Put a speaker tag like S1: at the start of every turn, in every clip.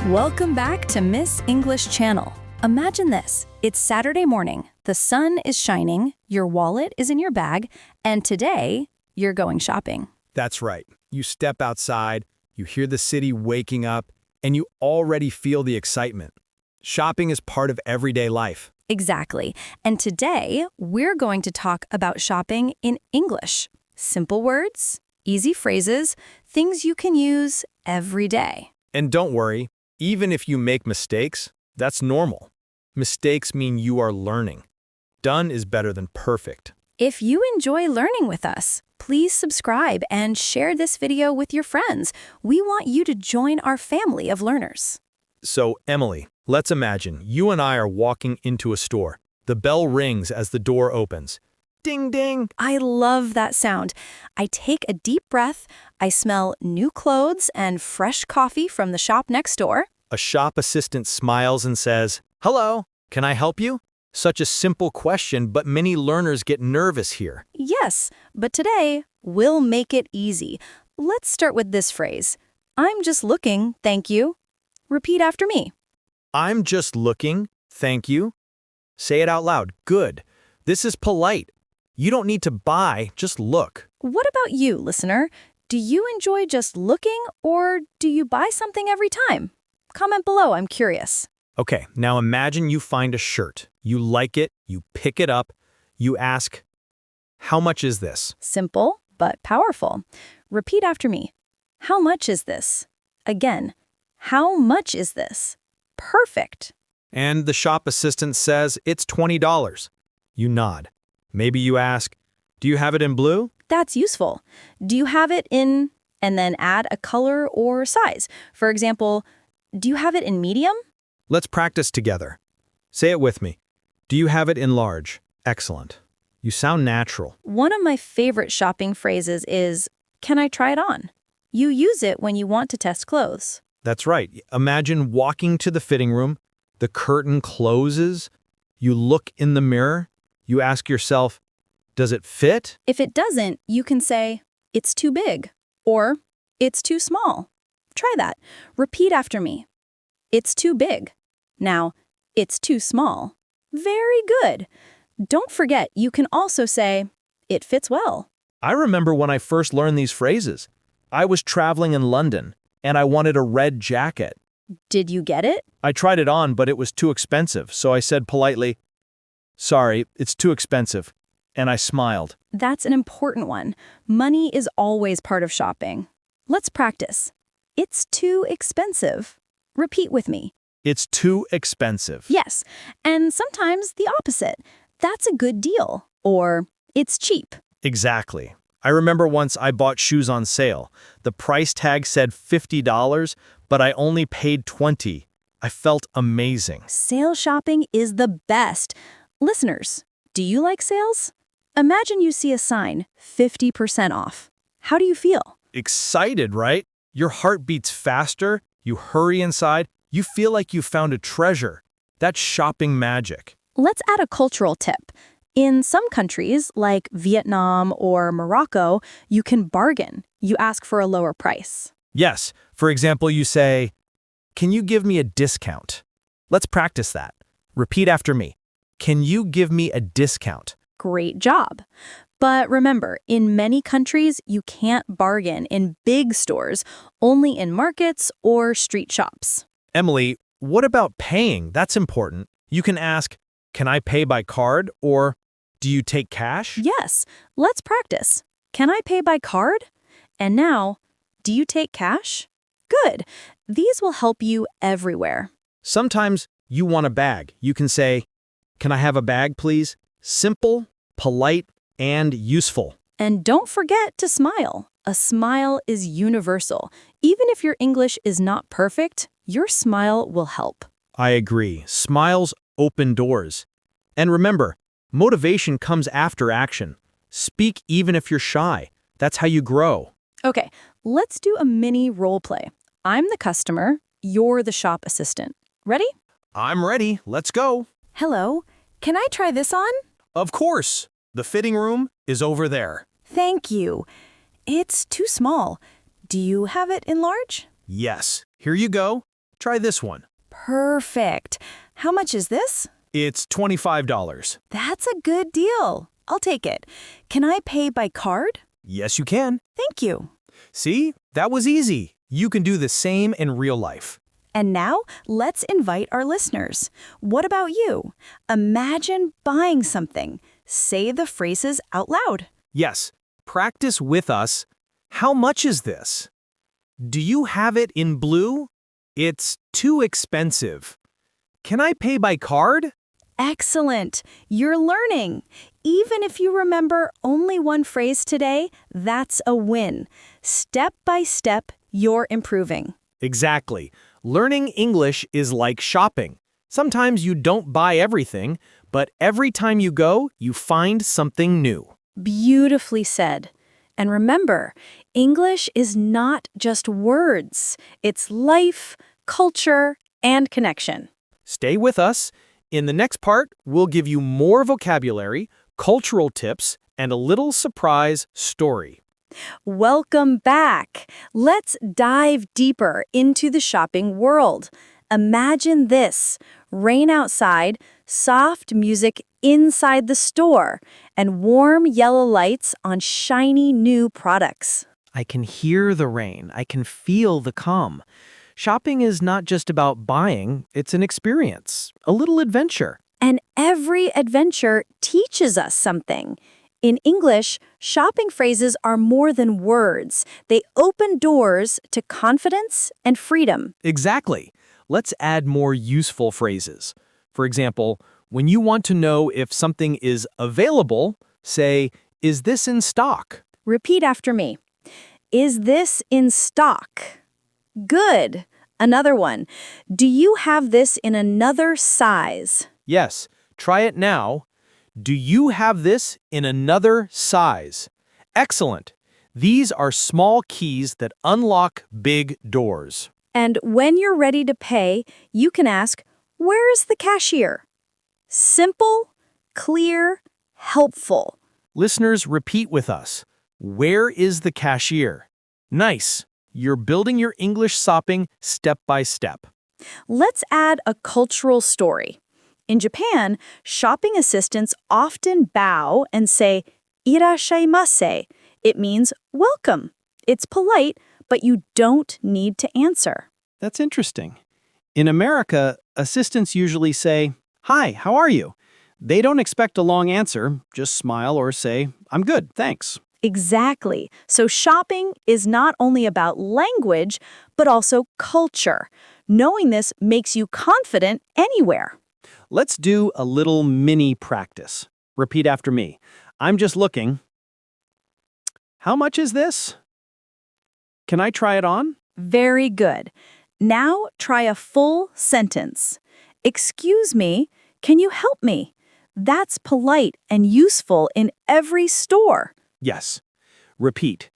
S1: Welcome back to Miss English Channel. Imagine this. It's Saturday morning. The sun is shining, your wallet is in your bag, and today you're going shopping.
S2: That's right. You step outside, you hear the city waking up, and you already feel the excitement. Shopping is part of everyday life.
S1: Exactly. And today we're going to talk about shopping in English. Simple words, easy phrases, things you can use every day.
S2: And don't worry, even if you make mistakes, that's normal. Mistakes mean you are learning. Done is better than perfect.
S1: If you enjoy learning with us, please subscribe and share this video with your friends. We want you to join our family of learners.
S2: So, Emily, let's imagine you and I are walking into a store. The bell rings as the door opens. Ding, ding!
S1: I love that sound. I take a deep breath, I smell new clothes and fresh coffee from the shop next door.
S2: A shop assistant smiles and says, "Hello, can I help you?" Such a simple question, but many learners get nervous here.
S1: Yes, but today we'll make it easy. Let's start with this phrase. I'm just looking, thank you. Repeat after me.
S2: I'm just looking, thank you. Say it out loud. Good. This is polite. You don't need to buy, just look.
S1: What about you, listener? Do you enjoy just looking or do you buy something every time? Comment below, I'm curious.
S2: Okay, now imagine you find a shirt. You like it, you pick it up, you ask, how much is this?
S1: Simple, but powerful. Repeat after me. How much is this? Again, how much is this? Perfect.
S2: And the shop assistant says it's $20. You nod. Maybe you ask, do you have it in blue?
S1: That's useful. Do you have it in, and then add a color or size? For example, do you have it in medium?
S2: Let's practice together. Say it with me. Do you have it in large? Excellent. You sound natural.
S1: One of my favorite shopping phrases is, can I try it on? You use it when you want to test clothes.
S2: That's right. Imagine walking to the fitting room, the curtain closes, you look in the mirror, you ask yourself, does it fit?
S1: If it doesn't, you can say, it's too big, or it's too small. Try that. Repeat after me. It's too big. Now, it's too small. Very good. Don't forget, you can also say, it fits well.
S2: I remember when I first learned these phrases. I was traveling in London, and I wanted a red jacket.
S1: Did you get it?
S2: I tried it on, but it was too expensive, so I said politely, sorry, it's too expensive. And I smiled.
S1: That's an important one. Money is always part of shopping. Let's practice. It's too expensive. Repeat with me.
S2: It's too expensive.
S1: Yes, and sometimes the opposite. That's a good deal. Or, it's cheap.
S2: Exactly. I remember once I bought shoes on sale. The price tag said $50, but I only paid $20. I felt amazing.
S1: Sale shopping is the best. Listeners, do you like sales? Imagine you see a sign, 50% off. How do you feel?
S2: Excited, right? Your heart beats faster, you hurry inside, you feel like you found a treasure. That's shopping magic.
S1: Let's add a cultural tip. In some countries, like Vietnam or Morocco, you can bargain. You ask for a lower price.
S2: Yes, for example, you say, can you give me a discount? Let's practice that. Repeat after me. Can you give me a discount?
S1: Great job. But remember, in many countries, you can't bargain in big stores, only in markets or street shops.
S2: Emily, what about paying? That's important. You can ask, can I pay by card? Or do you take cash?
S1: Yes, let's practice. Can I pay by card? And now, do you take cash? Good. These will help you everywhere.
S2: Sometimes you want a bag. You can say, can I have a bag, please? Simple, polite, and useful.
S1: And don't forget to smile. A smile is universal. Even if your English is not perfect, your smile will help.
S2: I agree. Smiles open doors. And remember, motivation comes after action. Speak even if you're shy. That's how you grow.
S1: Okay, let's do a mini role play. I'm the customer, you're the shop assistant. Ready?
S2: I'm ready. Let's go.
S1: Hello, can I try this on?
S2: Of course. The fitting room is over there.
S1: Thank you. It's too small. Do you have it in large?
S2: Yes. Here you go. Try this one.
S1: Perfect. How much is this?
S2: It's $25.
S1: That's a good deal. I'll take it. Can I pay by card?
S2: Yes, you can.
S1: Thank you.
S2: See? That was easy. You can do the same in real life.
S1: And now, let's invite our listeners. What about you? Imagine buying something. Say the phrases out loud.
S2: Yes, practice with us. How much is this? Do you have it in blue? It's too expensive. Can I pay by card?
S1: Excellent. You're learning. Even if you remember only one phrase today, that's a win. Step by step, you're improving.
S2: Exactly. Learning English is like shopping. Sometimes you don't buy everything, but every time you go, you find something new.
S1: Beautifully said. And remember, English is not just words. It's life, culture, and connection.
S2: Stay with us. In the next part, we'll give you more vocabulary, cultural tips, and a little surprise story.
S1: Welcome back. Let's dive deeper into the shopping world. Imagine this: rain outside, soft music inside the store, and warm yellow lights on shiny new products.
S2: I can hear the rain. I can feel the calm. Shopping is not just about buying, it's an experience, a little adventure.
S1: And every adventure teaches us something. In English, shopping phrases are more than words. They open doors to confidence and freedom.
S2: Exactly. Let's add more useful phrases. For example, when you want to know if something is available, say, "Is this in stock?"
S1: Repeat after me. Is this in stock? Good. Another one. Do you have this in another size?
S2: Yes, try it now. Do you have this in another size? Excellent. These are small keys that unlock big doors.
S1: And when you're ready to pay, you can ask, where is the cashier? Simple, clear, helpful.
S2: Listeners, repeat with us. Where is the cashier? Nice. You're building your English shopping step by step.
S1: Let's add a cultural story. In Japan, shopping assistants often bow and say, "Irashaimase." It means welcome. It's polite, but you don't need to answer.
S3: That's interesting. In America, assistants usually say, "Hi, how are you?" They don't expect a long answer, just smile or say, "I'm good, thanks."
S1: Exactly. So shopping is not only about language, but also culture. Knowing this makes you confident anywhere.
S3: Let's do a little mini practice. Repeat after me. I'm just looking. How much is this? Can I try it on?
S1: Very good. Now try a full sentence. Excuse me, can you help me? That's polite and useful in every store.
S2: Yes. Repeat.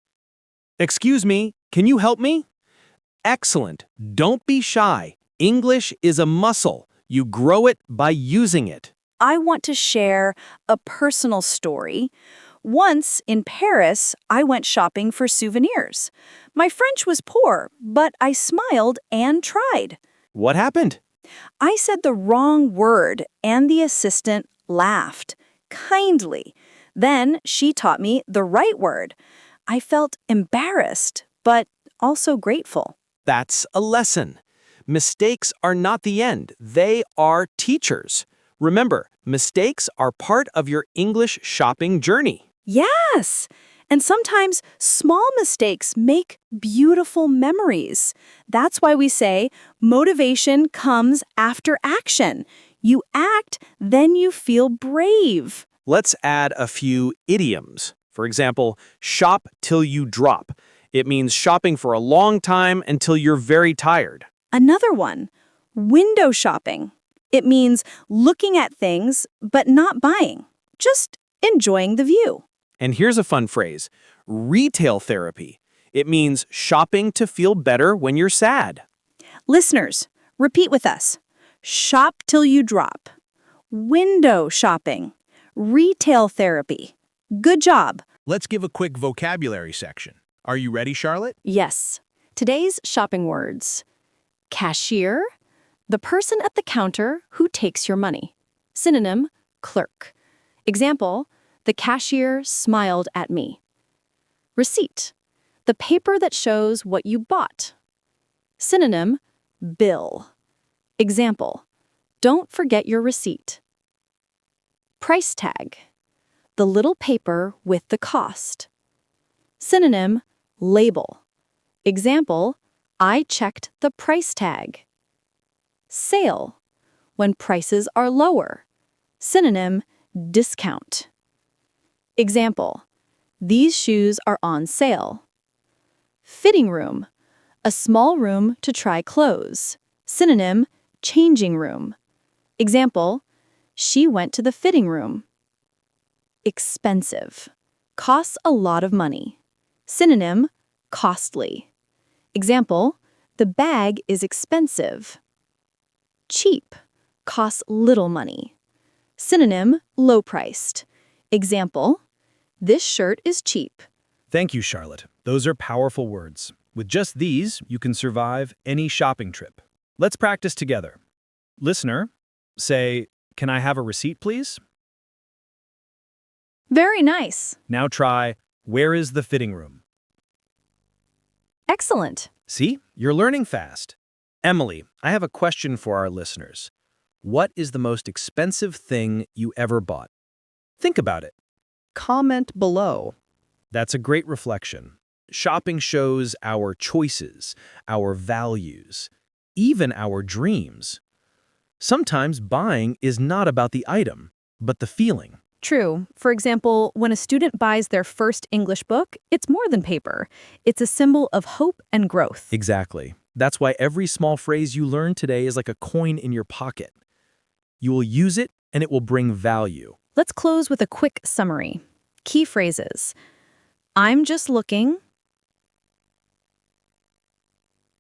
S2: Excuse me, can you help me? Excellent. Don't be shy. English is a muscle. You grow it by using it.
S1: I want to share a personal story. Once in Paris, I went shopping for souvenirs. My French was poor, but I smiled and tried.
S2: What happened?
S1: I said the wrong word, and the assistant laughed kindly. Then she taught me the right word. I felt embarrassed, but also grateful.
S2: That's a lesson. Mistakes are not the end. They are teachers. Remember, mistakes are part of your English shopping journey.
S1: Yes! And sometimes small mistakes make beautiful memories. That's why we say motivation comes after action. You act, then you feel brave.
S2: Let's add a few idioms. For example, shop till you drop. It means shopping for a long time until you're very tired.
S1: Another one, window shopping. It means looking at things but not buying, just enjoying the view.
S2: And here's a fun phrase, retail therapy. It means shopping to feel better when you're sad.
S1: Listeners, repeat with us. Shop till you drop. Window shopping. Retail therapy. Good job.
S4: Let's give a quick vocabulary section. Are you ready, Charlotte?
S1: Yes. Today's shopping words. Cashier, the person at the counter who takes your money. Synonym, clerk. Example, the cashier smiled at me. Receipt, the paper that shows what you bought. Synonym, bill. Example, don't forget your receipt. Price tag, the little paper with the cost. Synonym, label. Example, I checked the price tag. Sale, when prices are lower. Synonym, discount. Example, these shoes are on sale. Fitting room, a small room to try clothes. Synonym, changing room. Example, she went to the fitting room. Expensive, costs a lot of money. Synonym, costly. Example, the bag is expensive. Cheap, costs little money. Synonym, low-priced. Example, this shirt is cheap.
S2: Thank you, Charlotte. Those are powerful words. With just these, you can survive any shopping trip. Let's practice together. Listener, say, "Can I have a receipt, please?"
S1: Very nice.
S2: Now try, "Where is the fitting room?"
S1: Excellent.
S2: See, you're learning fast. Emily, I have a question for our listeners. What is the most expensive thing you ever bought? Think about it.
S3: Comment below.
S2: That's a great reflection. Shopping shows our choices, our values, even our dreams. Sometimes buying is not about the item, but the feeling.
S1: True. For example, when a student buys their first English book, it's more than paper. It's a symbol of hope and growth.
S2: Exactly. That's why every small phrase you learn today is like a coin in your pocket. You will use it, and it will bring value.
S1: Let's close with a quick summary. Key phrases. I'm just looking.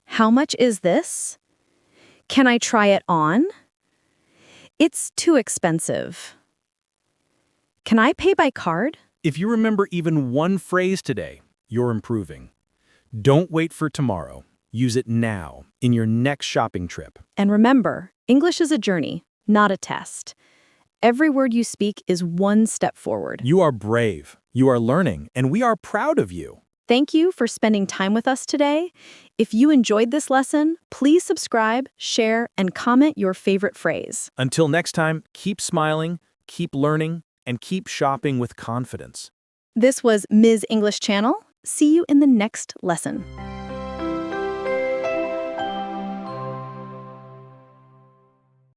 S1: How much is this? Can I try it on? It's too expensive. Can I pay by card?
S2: If you remember even one phrase today, you're improving. Don't wait for tomorrow. Use it now, in your next shopping trip.
S1: And remember, English is a journey, not a test. Every word you speak is one step forward.
S2: You are brave, you are learning, and we are proud of you.
S1: Thank you for spending time with us today. If you enjoyed this lesson, please subscribe, share, and comment your favorite phrase.
S2: Until next time, keep smiling, keep learning, and keep shopping with confidence.
S1: This was Ms. English Channel. See you in the next lesson.